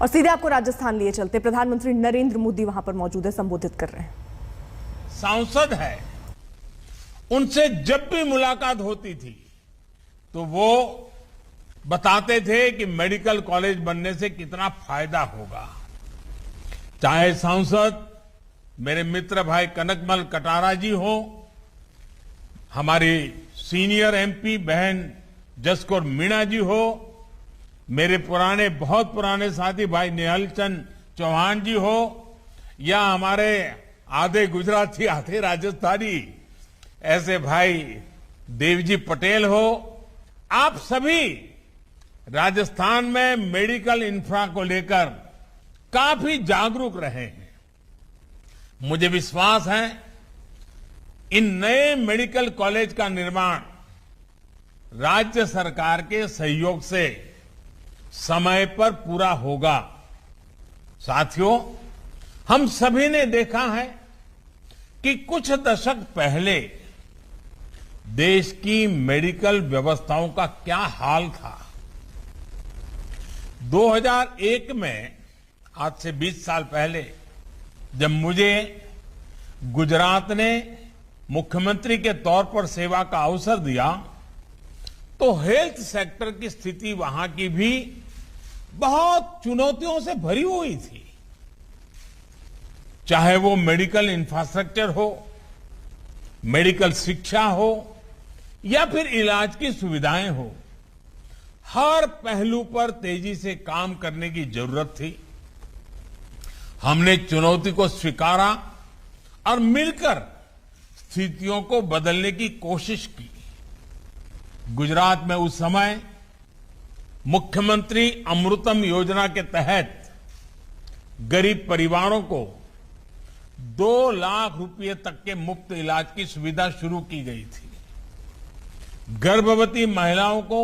और सीधे आपको राजस्थान लिए चलते, प्रधानमंत्री नरेंद्र मोदी वहां पर मौजूद है, संबोधित कर रहे हैं। सांसद है, उनसे जब भी मुलाकात होती थी तो वो बताते थे कि मेडिकल कॉलेज बनने से कितना फायदा होगा। चाहे सांसद मेरे मित्र भाई कनकमल कटारा जी हो, हमारी सीनियर एमपी बहन जसकौर मीणा जी हो, मेरे बहुत पुराने साथी भाई निहाल चंद चौहान जी हो, या हमारे आधे गुजराती आधे राजस्थानी ऐसे भाई देवजी पटेल हो, आप सभी राजस्थान में मेडिकल इंफ्रा को लेकर काफी जागरूक रहे हैं। मुझे विश्वास है इन नए मेडिकल कॉलेज का निर्माण राज्य सरकार के सहयोग से समय पर पूरा होगा। साथियों, हम सभी ने देखा है कि कुछ दशक पहले देश की मेडिकल व्यवस्थाओं का क्या हाल था। 2001 में, आज से 20 साल पहले, जब मुझे गुजरात ने मुख्यमंत्री के तौर पर सेवा का अवसर दिया तो हेल्थ सेक्टर की स्थिति वहां की भी बहुत चुनौतियों से भरी हुई थी। चाहे वो मेडिकल इंफ्रास्ट्रक्चर हो, मेडिकल शिक्षा हो या फिर इलाज की सुविधाएं हो, हर पहलू पर तेजी से काम करने की जरूरत थी। हमने चुनौती को स्वीकारा और मिलकर स्थितियों को बदलने की कोशिश की। गुजरात में उस समय मुख्यमंत्री अमृतम योजना के तहत गरीब परिवारों को 2 लाख रुपए तक के मुफ्त इलाज की सुविधा शुरू की गई थी। गर्भवती महिलाओं को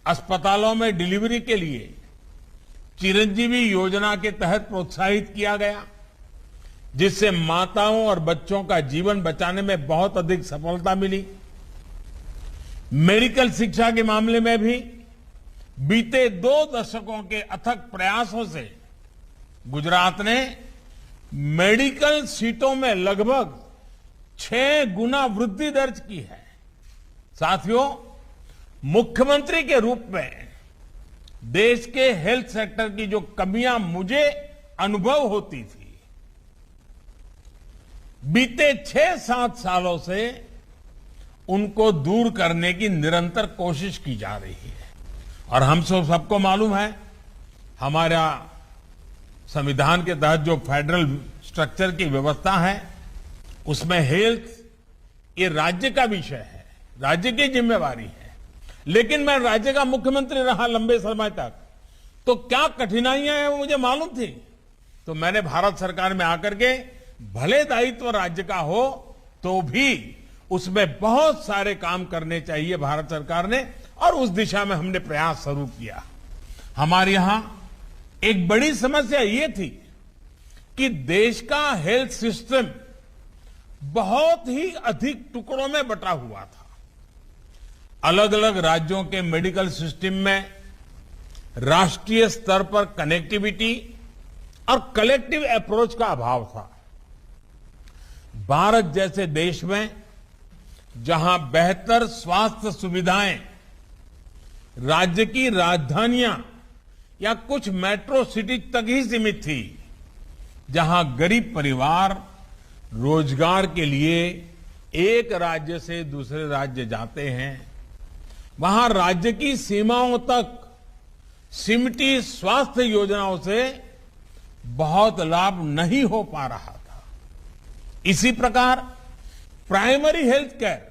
अस्पतालों में डिलीवरी के लिए चिरंजीवी योजना के तहत प्रोत्साहित किया गया, जिससे माताओं और बच्चों का जीवन बचाने में बहुत अधिक सफलता मिली। मेडिकल शिक्षा के मामले में भी बीते 2 दशकों के अथक प्रयासों से गुजरात ने मेडिकल सीटों में लगभग 6 गुना वृद्धि दर्ज की है। साथियों, मुख्यमंत्री के रूप में देश के हेल्थ सेक्टर की जो कमियां मुझे अनुभव होती थी, बीते 6-7 सालों से उनको दूर करने की निरंतर कोशिश की जा रही है। और हम सबको मालूम है, हमारा संविधान के तहत जो फेडरल स्ट्रक्चर की व्यवस्था है, उसमें हेल्थ ये राज्य का विषय है, राज्य की जिम्मेवारी है। लेकिन मैं राज्य का मुख्यमंत्री रहा लंबे समय तक, तो क्या कठिनाइयां हैं वो मुझे मालूम थी। तो मैंने भारत सरकार में आकर के, भले दायित्व राज्य का हो तो भी उसमें बहुत सारे काम करने चाहिए भारत सरकार ने, और उस दिशा में हमने प्रयास शुरू किया। हमारे यहां एक बड़ी समस्या ये थी कि देश का हेल्थ सिस्टम बहुत ही अधिक टुकड़ों में बटा हुआ था। अलग अलग राज्यों के मेडिकल सिस्टम में राष्ट्रीय स्तर पर कनेक्टिविटी और कलेक्टिव अप्रोच का अभाव था। भारत जैसे देश में जहां बेहतर स्वास्थ्य सुविधाएं राज्य की राजधानियां या कुछ मेट्रो सिटी तक ही सीमित थी, जहां गरीब परिवार रोजगार के लिए एक राज्य से दूसरे राज्य जाते हैं, वहां राज्य की सीमाओं तक सिमटी स्वास्थ्य योजनाओं से बहुत लाभ नहीं हो पा रहा था। इसी प्रकार प्राइमरी हेल्थ केयर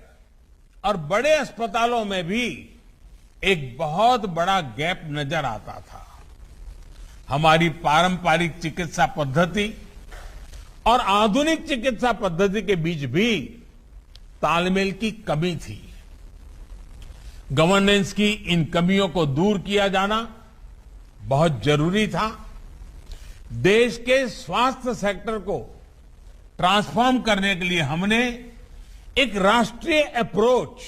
और बड़े अस्पतालों में भी एक बहुत बड़ा गैप नजर आता था। हमारी पारंपरिक चिकित्सा पद्धति और आधुनिक चिकित्सा पद्धति के बीच भी तालमेल की कमी थी। गवर्नेंस की इन कमियों को दूर किया जाना बहुत जरूरी था। देश के स्वास्थ्य सेक्टर को ट्रांसफॉर्म करने के लिए हमने एक राष्ट्रीय अप्रोच,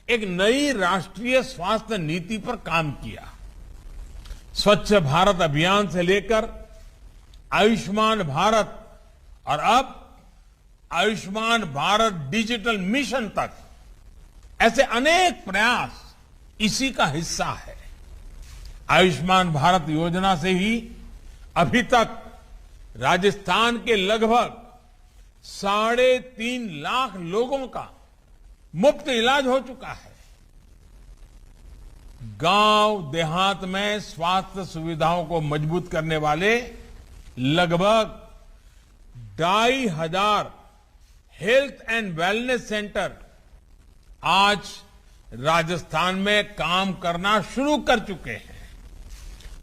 एक नई राष्ट्रीय स्वास्थ्य नीति पर काम किया। स्वच्छ भारत अभियान से लेकर आयुष्मान भारत और अब आयुष्मान भारत डिजिटल मिशन तक ऐसे अनेक प्रयास इसी का हिस्सा है। आयुष्मान भारत योजना से ही अभी तक राजस्थान के लगभग 3.5 लाख लोगों का मुफ्त इलाज हो चुका है। गांव देहात में स्वास्थ्य सुविधाओं को मजबूत करने वाले लगभग 2,500 हेल्थ एंड वेलनेस सेंटर आज राजस्थान में काम करना शुरू कर चुके हैं।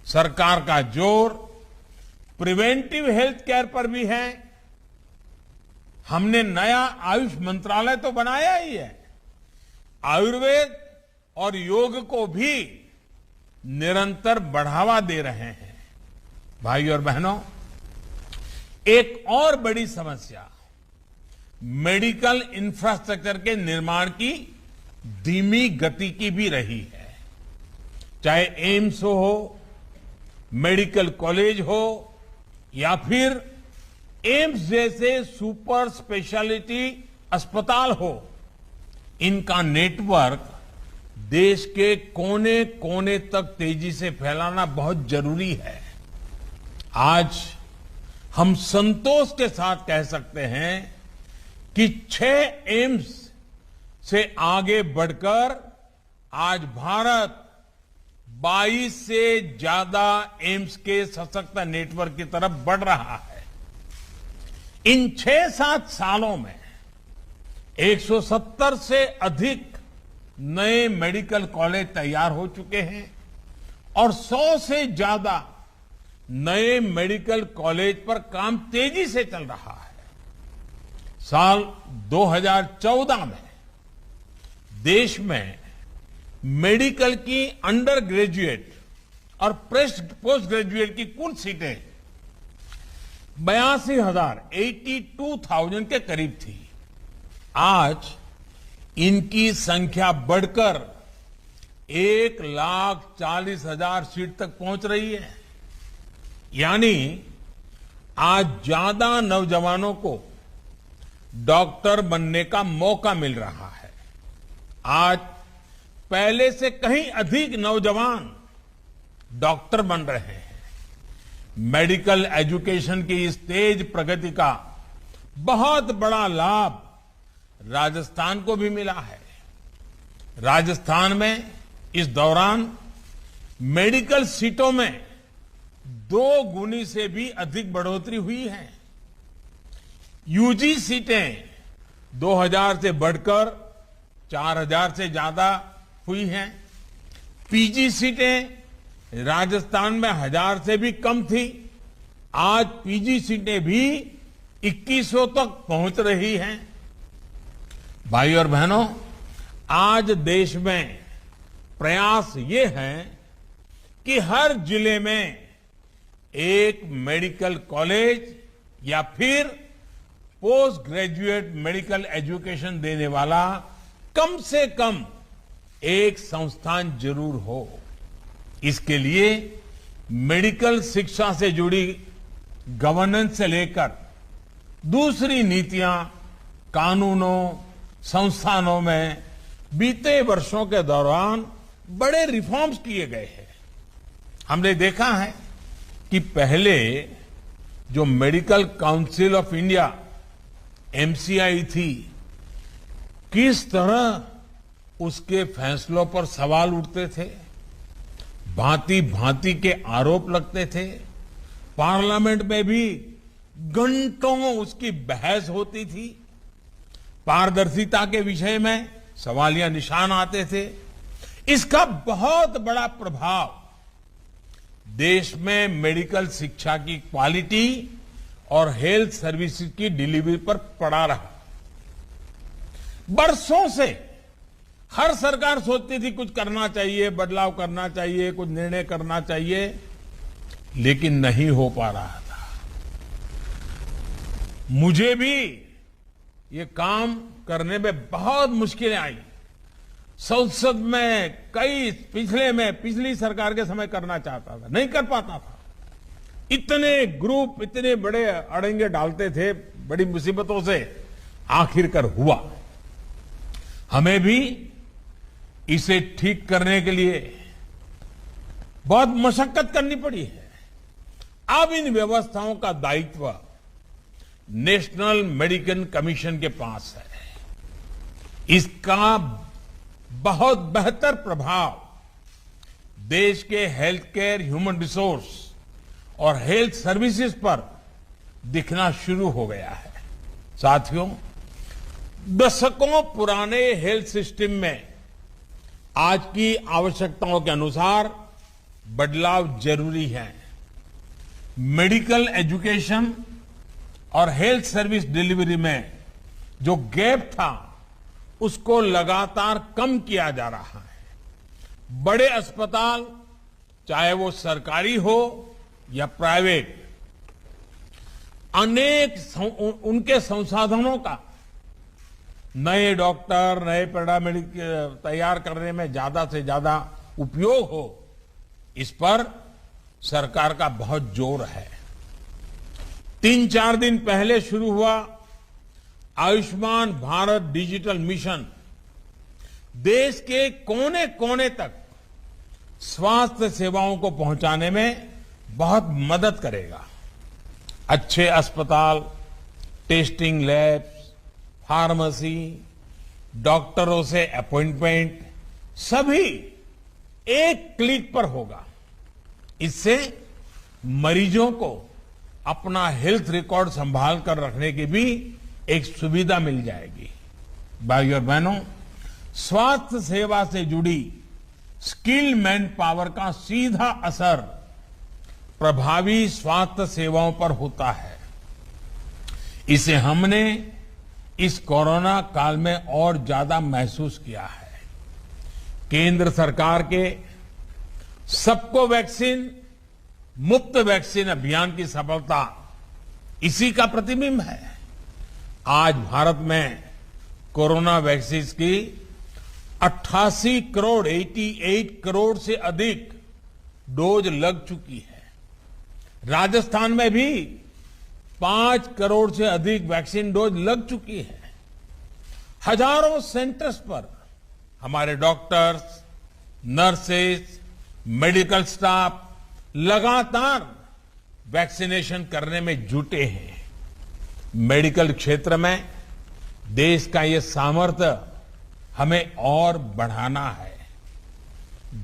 सरकार का जोर प्रिवेंटिव हेल्थ केयर पर भी है। हमने नया आयुष मंत्रालय तो बनाया ही है, आयुर्वेद और योग को भी निरंतर बढ़ावा दे रहे हैं। भाई और बहनों, एक और बड़ी समस्या मेडिकल इंफ्रास्ट्रक्चर के निर्माण की धीमी गति की भी रही है। चाहे एम्स हो, मेडिकल कॉलेज हो या फिर एम्स जैसे सुपर स्पेशलिटी अस्पताल हो, इनका नेटवर्क देश के कोने कोने तक तेजी से फैलाना बहुत जरूरी है। आज हम संतोष के साथ कह सकते हैं कि 6 एम्स से आगे बढ़कर आज भारत 22 से ज्यादा एम्स के सशक्त नेटवर्क की तरफ बढ़ रहा है। इन 6-7 सालों में 170 से अधिक नए मेडिकल कॉलेज तैयार हो चुके हैं और 100 से ज्यादा नए मेडिकल कॉलेज पर काम तेजी से चल रहा है। साल 2014 में देश में मेडिकल की अंडर ग्रेजुएट और पोस्ट ग्रेजुएट की कुल सीटें 82,000 के करीब थी। आज इनकी संख्या बढ़कर 1,40,000 सीट तक पहुंच रही है। यानी आज ज्यादा नौजवानों को डॉक्टर बनने का मौका मिल रहा है। आज पहले से कहीं अधिक नौजवान डॉक्टर बन रहे हैं। मेडिकल एजुकेशन की इस तेज प्रगति का बहुत बड़ा लाभ राजस्थान को भी मिला है। राजस्थान में इस दौरान मेडिकल सीटों में 2 गुनी से भी अधिक बढ़ोतरी हुई है। यूजी सीटें 2,000 से बढ़कर 4,000 से ज्यादा हुई हैं। पीजी सीटें राजस्थान में 1,000 से भी कम थी। आज पीजी सीटें भी 2,100 तक पहुंच रही हैं। भाई और बहनों, आज देश में प्रयास ये है कि हर जिले में एक मेडिकल कॉलेज या फिर पोस्ट ग्रेजुएट मेडिकल एजुकेशन देने वाला कम से कम एक संस्थान जरूर हो। इसके लिए मेडिकल शिक्षा से जुड़ी गवर्नेंस से लेकर दूसरी नीतियां, कानूनों, संस्थानों में बीते वर्षों के दौरान बड़े रिफॉर्म्स किए गए हैं। हमने देखा है कि पहले जो medical council of India MCI थी, किस तरह उसके फैसलों पर सवाल उठते थे, भांति भांति के आरोप लगते थे। पार्लियामेंट में भी घंटों उसकी बहस होती थी। पारदर्शिता के विषय में सवालिया निशान आते थे। इसका बहुत बड़ा प्रभाव देश में मेडिकल शिक्षा की क्वालिटी और हेल्थ सर्विसेज की डिलीवरी पर पड़ा रहा। बरसों से हर सरकार सोचती थी कुछ करना चाहिए, बदलाव करना चाहिए, कुछ निर्णय करना चाहिए, लेकिन नहीं हो पा रहा था। मुझे भी ये काम करने में बहुत मुश्किलें आई। संसद में पिछली सरकार के समय करना चाहता था, नहीं कर पाता था। इतने ग्रुप, इतने बड़े अड़ंगे डालते थे, बड़ी मुसीबतों से आखिरकार हुआ। हमें भी इसे ठीक करने के लिए बहुत मशक्कत करनी पड़ी है। अब इन व्यवस्थाओं का दायित्व नेशनल मेडिकल कमीशन के पास है। इसका बहुत बेहतर प्रभाव देश के हेल्थ केयर, ह्यूमन रिसोर्स और हेल्थ सर्विसेज पर दिखना शुरू हो गया है। साथियों, दशकों पुराने हेल्थ सिस्टम में आज की आवश्यकताओं के अनुसार बदलाव जरूरी है। मेडिकल एजुकेशन और हेल्थ सर्विस डिलीवरी में जो गैप था, उसको लगातार कम किया जा रहा है। बड़े अस्पताल, चाहे वो सरकारी हो या प्राइवेट, उनके संसाधनों का नए डॉक्टर, नए पैरामेडिक तैयार करने में ज्यादा से ज्यादा उपयोग हो, इस पर सरकार का बहुत जोर है। 3-4 दिन पहले शुरू हुआ आयुष्मान भारत डिजिटल मिशन देश के कोने कोने तक स्वास्थ्य सेवाओं को पहुंचाने में बहुत मदद करेगा। अच्छे अस्पताल, टेस्टिंग लैब्स, फार्मेसी, डॉक्टरों से अपॉइंटमेंट, सभी एक क्लिक पर होगा। इससे मरीजों को अपना हेल्थ रिकॉर्ड संभाल कर रखने की भी एक सुविधा मिल जाएगी। भाइयों और बहनों, स्वास्थ्य सेवा से जुड़ी स्किल मैन पावर का सीधा असर प्रभावी स्वास्थ्य सेवाओं पर होता है। इसे हमने इस कोरोना काल में और ज्यादा महसूस किया है। केंद्र सरकार के सबको वैक्सीन, मुफ्त वैक्सीन अभियान की सफलता इसी का प्रतिबिंब है। आज भारत में कोरोना वैक्सीन की 88 करोड़ से अधिक डोज लग चुकी है। राजस्थान में भी 5 करोड़ से अधिक वैक्सीन डोज लग चुकी है। हजारों सेंटर्स पर हमारे डॉक्टर्स, नर्सेज, मेडिकल स्टाफ लगातार वैक्सीनेशन करने में जुटे हैं। मेडिकल क्षेत्र में देश का ये सामर्थ्य हमें और बढ़ाना है।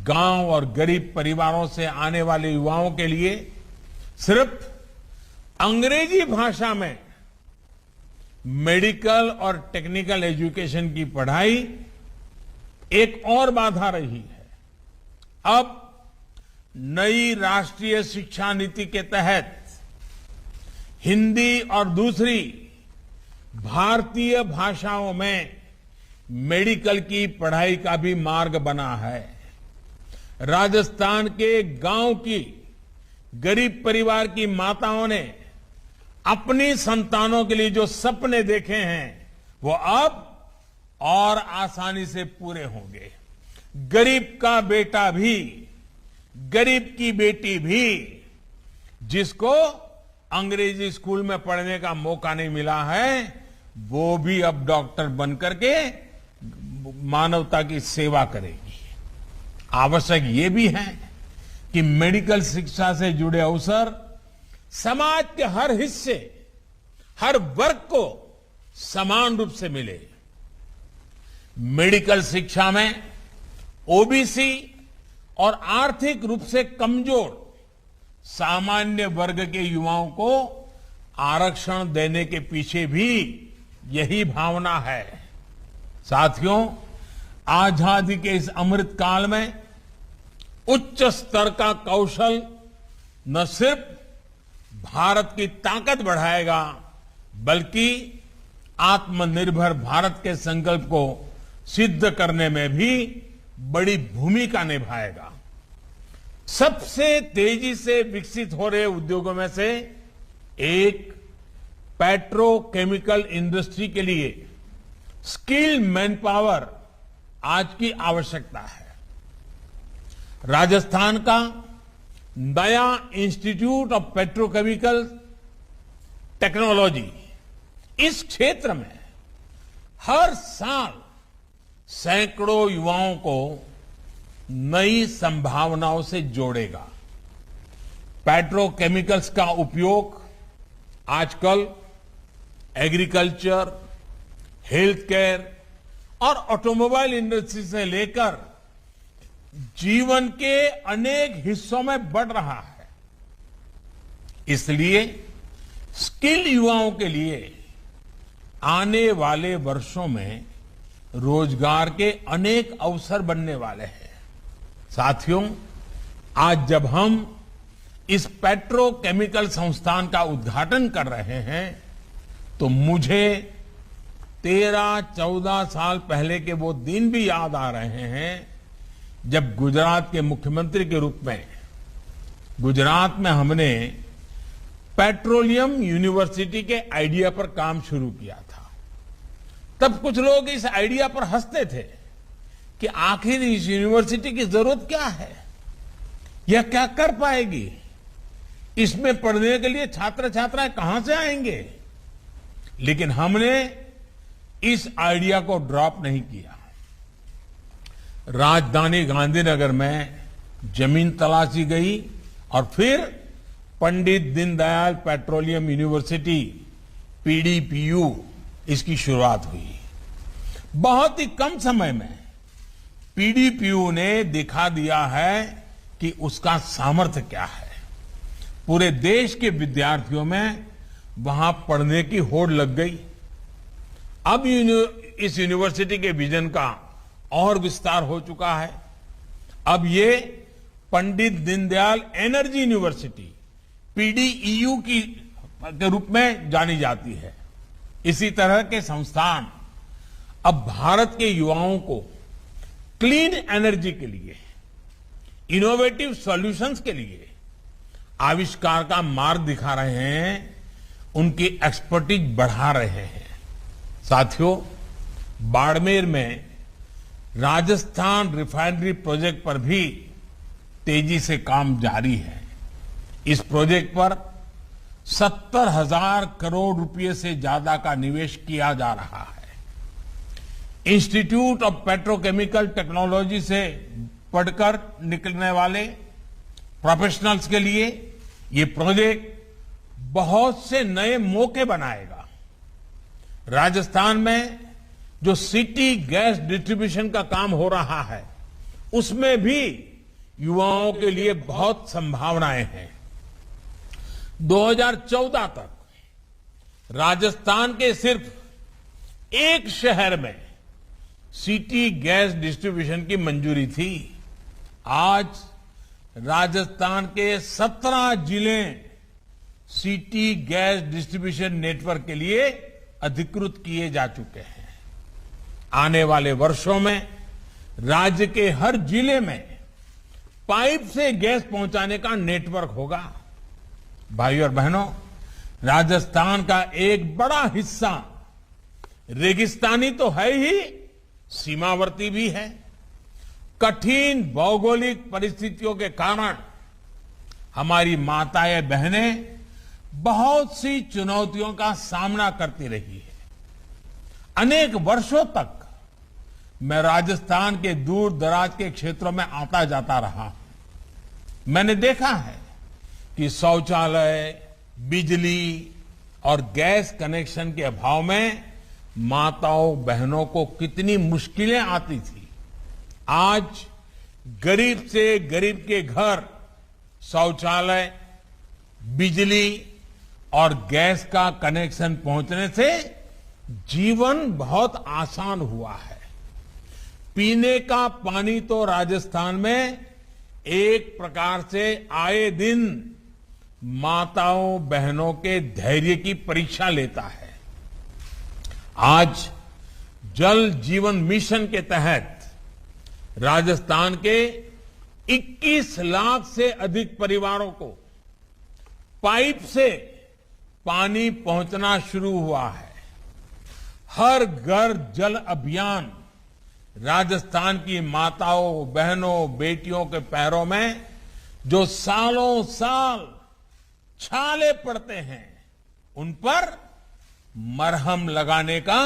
गांव और गरीब परिवारों से आने वाले युवाओं के लिए सिर्फ अंग्रेजी भाषा में मेडिकल और टेक्निकल एजुकेशन की पढ़ाई एक और बाधा रही है। अब नई राष्ट्रीय शिक्षा नीति के तहत हिंदी और दूसरी भारतीय भाषाओं में मेडिकल की पढ़ाई का भी मार्ग बना है। राजस्थान के गांव की गरीब परिवार की माताओं ने अपनी संतानों के लिए जो सपने देखे हैं, वो अब और आसानी से पूरे होंगे। गरीब का बेटा भी, गरीब की बेटी भी, जिसको अंग्रेजी स्कूल में पढ़ने का मौका नहीं मिला है, वो भी अब डॉक्टर बनकर के मानवता की सेवा करेगी। आवश्यक ये भी है कि मेडिकल शिक्षा से जुड़े अवसर समाज के हर हिस्से, हर वर्ग को समान रूप से मिले। मेडिकल शिक्षा में ओबीसी और आर्थिक रूप से कमजोर सामान्य वर्ग के युवाओं को आरक्षण देने के पीछे भी यही भावना है। साथियों, आजादी के इस अमृत काल में उच्च स्तर का कौशल न सिर्फ भारत की ताकत बढ़ाएगा, बल्कि आत्मनिर्भर भारत के संकल्प को सिद्ध करने में भी बड़ी भूमिका निभाएगा। सबसे तेजी से विकसित हो रहे उद्योगों में से एक पेट्रोकेमिकल इंडस्ट्री के लिए स्किल मैन पावर आज की आवश्यकता है। राजस्थान का नया इंस्टीट्यूट ऑफ पेट्रोकेमिकल टेक्नोलॉजी इस क्षेत्र में हर साल सैकड़ों युवाओं को नई संभावनाओं से जोड़ेगा। पेट्रोकेमिकल्स का उपयोग आजकल एग्रीकल्चर, हेल्थ केयर और ऑटोमोबाइल इंडस्ट्री से लेकर जीवन के अनेक हिस्सों में बढ़ रहा है। इसलिए स्किल युवाओं के लिए आने वाले वर्षों में रोजगार के अनेक अवसर बनने वाले हैं। साथियों, आज जब हम इस पेट्रोकेमिकल संस्थान का उद्घाटन कर रहे हैं तो मुझे 13-14 साल पहले के वो दिन भी याद आ रहे हैं जब गुजरात के मुख्यमंत्री के रूप में गुजरात में हमने पेट्रोलियम यूनिवर्सिटी के आइडिया पर काम शुरू किया था। तब कुछ लोग इस आइडिया पर हंसते थे कि आखिर इस यूनिवर्सिटी की जरूरत क्या है, यह क्या कर पाएगी, इसमें पढ़ने के लिए छात्र छात्राएं कहां से आएंगे। लेकिन हमने इस आइडिया को ड्रॉप नहीं किया। राजधानी गांधीनगर में जमीन तलाशी गई और फिर Pandit Deendayal petroleum university PDPU इसकी शुरुआत हुई। बहुत ही कम समय में PDPU ने दिखा दिया है कि उसका सामर्थ्य क्या है। पूरे देश के विद्यार्थियों में वहां पढ़ने की होड़ लग गई। अब इस यूनिवर्सिटी के विजन का और विस्तार हो चुका है। अब ये Pandit Deendayal energy university PDEU के रूप में जानी जाती है। इसी तरह के संस्थान अब भारत के युवाओं को क्लीन एनर्जी के लिए, इनोवेटिव सॉल्यूशंस के लिए आविष्कार का मार्ग दिखा रहे हैं, उनकी एक्सपर्टीज बढ़ा रहे हैं। साथियों, बाड़मेर में राजस्थान रिफाइनरी प्रोजेक्ट पर भी तेजी से काम जारी है। इस प्रोजेक्ट पर 70,000 करोड़ रुपए से ज्यादा का निवेश किया जा रहा है। इंस्टीट्यूट ऑफ पेट्रोकेमिकल टेक्नोलॉजी से पढ़कर निकलने वाले प्रोफेशनल्स के लिए ये प्रोजेक्ट बहुत से नए मौके बनाएगा। राजस्थान में जो सिटी गैस डिस्ट्रीब्यूशन का काम हो रहा है, उसमें भी युवाओं के लिए बहुत संभावनाएं हैं। 2014 तक राजस्थान के सिर्फ एक शहर में सिटी गैस डिस्ट्रीब्यूशन की मंजूरी थी। आज राजस्थान के 17 जिले सिटी गैस डिस्ट्रीब्यूशन नेटवर्क के लिए अधिकृत किए जा चुके हैं। आने वाले वर्षों में राज्य के हर जिले में पाइप से गैस पहुंचाने का नेटवर्क होगा। भाइयों और बहनों, राजस्थान का एक बड़ा हिस्सा रेगिस्तानी तो है ही, सीमावर्ती भी है। कठिन भौगोलिक परिस्थितियों के कारण हमारी माताएं बहनें बहुत सी चुनौतियों का सामना करती रही है। अनेक वर्षों तक मैं राजस्थान के दूर दराज के क्षेत्रों में आता जाता रहा। मैंने देखा है कि शौचालय, बिजली और गैस कनेक्शन के अभाव में माताओं बहनों को कितनी मुश्किलें आती थी। आज गरीब से गरीब के घर शौचालय, बिजली और गैस का कनेक्शन पहुंचने से जीवन बहुत आसान हुआ है। पीने का पानी तो राजस्थान में एक प्रकार से आए दिन माताओं बहनों के धैर्य की परीक्षा लेता है। आज जल जीवन मिशन के तहत राजस्थान के 21 लाख से अधिक परिवारों को पाइप से पानी पहुंचना शुरू हुआ है। हर घर जल अभियान राजस्थान की माताओं, बहनों, बेटियों के पैरों में जो सालों साल छाले पड़ते हैं, उन पर मरहम लगाने का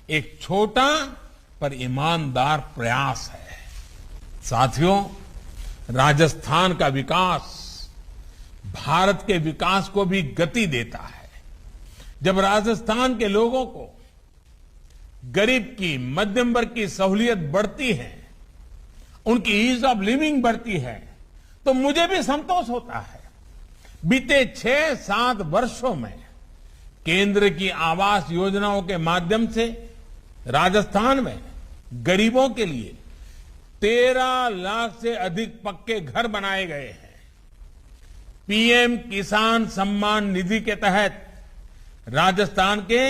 एक छोटा पर ईमानदार प्रयास है। साथियों, राजस्थान का विकास भारत के विकास को भी गति देता है। जब राजस्थान के लोगों को गरीब की, मध्यम वर्ग की सहूलियत बढ़ती है, उनकी ईज ऑफ लिविंग बढ़ती है, तो मुझे भी संतोष होता है। बीते 6-7 वर्षों में केंद्र की आवास योजनाओं के माध्यम से राजस्थान में गरीबों के लिए 13 लाख से अधिक पक्के घर बनाए गए हैं। पीएम किसान सम्मान निधि के तहत राजस्थान के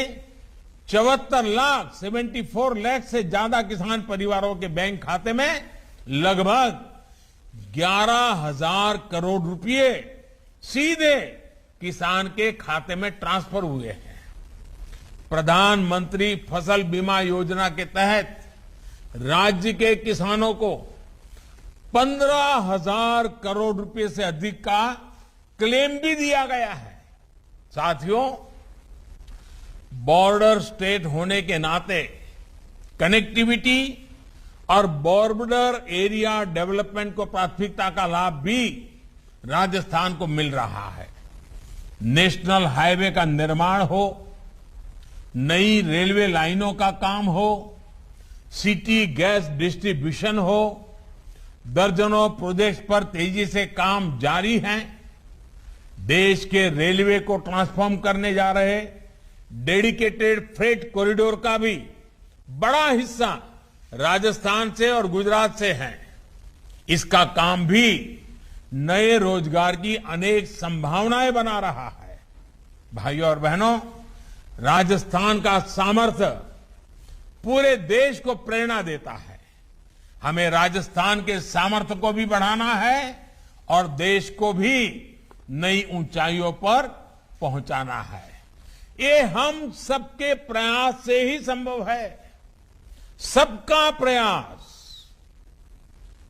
74 लाख से ज्यादा किसान परिवारों के बैंक खाते में लगभग 11,000 करोड़ रुपए सीधे किसान के खाते में ट्रांसफर हुए हैं। प्रधानमंत्री फसल बीमा योजना के तहत राज्य के किसानों को 15,000 करोड़ रुपए से अधिक का क्लेम भी दिया गया है। साथियों, बॉर्डर स्टेट होने के नाते कनेक्टिविटी और बॉर्डर एरिया डेवलपमेंट को प्राथमिकता का लाभ भी राजस्थान को मिल रहा है। नेशनल हाईवे का निर्माण हो, नई रेलवे लाइनों का काम हो, सिटी गैस डिस्ट्रीब्यूशन हो, दर्जनों प्रोजेक्ट्स पर तेजी से काम जारी है। देश के रेलवे को ट्रांसफॉर्म करने जा रहे डेडिकेटेड फ्रेट कॉरिडोर का भी बड़ा हिस्सा राजस्थान से और गुजरात से है। इसका काम भी नए रोजगार की अनेक संभावनाएं बना रहा है। भाइयों और बहनों, राजस्थान का सामर्थ्य पूरे देश को प्रेरणा देता है। हमें राजस्थान के सामर्थ्य को भी बढ़ाना है और देश को भी नई ऊंचाइयों पर पहुंचाना है। ये हम सबके प्रयास से ही संभव है। सबका प्रयास।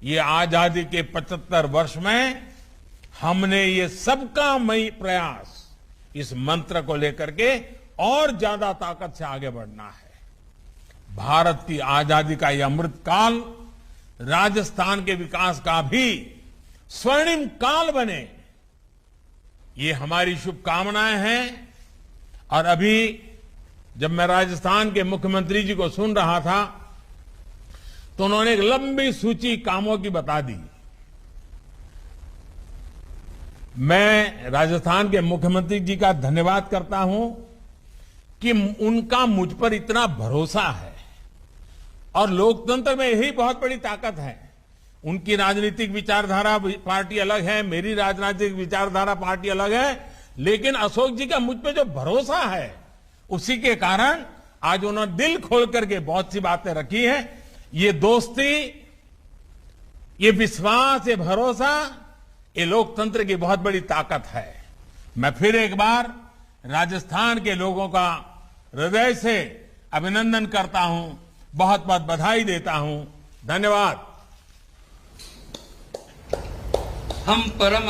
ये आजादी के 75 वर्ष में हमने ये सबका मई प्रयास, इस मंत्र को लेकर के और ज्यादा ताकत से आगे बढ़ना है। भारत की आजादी का यह अमृत काल राजस्थान के विकास का भी स्वर्णिम काल बने, ये हमारी शुभकामनाएं हैं। और अभी जब मैं राजस्थान के मुख्यमंत्री जी को सुन रहा था तो उन्होंने एक लंबी सूची कामों की बता दी। मैं राजस्थान के मुख्यमंत्री जी का धन्यवाद करता हूं कि उनका मुझ पर इतना भरोसा है। और लोकतंत्र में यही बहुत बड़ी ताकत है। उनकी राजनीतिक विचारधारा पार्टी अलग है, मेरी राजनीतिक विचारधारा पार्टी अलग है, लेकिन अशोक जी का मुझ पे जो भरोसा है, उसी के कारण आज उन्होंने दिल खोल करके बहुत सी बातें रखी हैं। ये दोस्ती, ये विश्वास, ये भरोसा, ये लोकतंत्र की बहुत बड़ी ताकत है। मैं फिर एक बार राजस्थान के लोगों का हृदय से अभिनंदन करता हूं, बहुत बहुत बधाई देता हूं। धन्यवाद। हम परम